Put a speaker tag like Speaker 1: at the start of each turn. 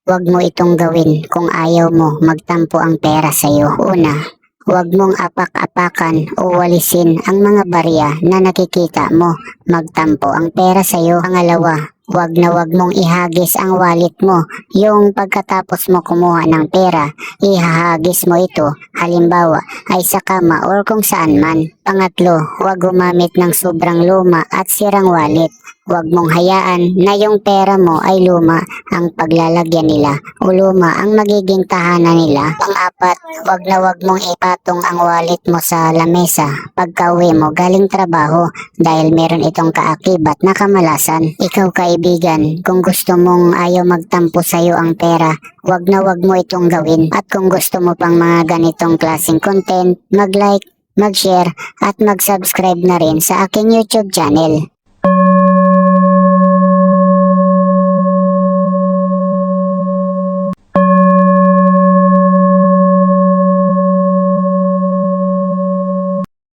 Speaker 1: Huwag mo itong gawin kung ayaw mo magtampo ang pera sa'yo. Una, huwag mong apak-apakan o walisin ang mga barya na nakikita mo magtampo ang pera sa'yo. Pangalawa, huwag na huwag mong ihagis ang wallet mo. Yung pagkatapos mo kumuha ng pera, ihahagis mo ito, halimbawa ay sa kama or kung saan man. Pangatlo, huwag gumamit ng sobrang luma at sirang wallet. Huwag mong hayaan na yung pera mo ay luma ang paglalagyan nila o luma ang magiging tahanan nila. Pang-apat, huwag mong ipatong ang wallet mo sa lamesa pagka-uwi mo galing trabaho dahil meron itong kaakibat na kamalasan. Ikaw kaibigan, kung gusto mong ayaw magtampo sa'yo ang pera, huwag na huwag mo itong gawin. At kung gusto mo pang mga ganitong klaseng content, mag-like, mag-share at mag-subscribe na rin sa aking YouTube channel.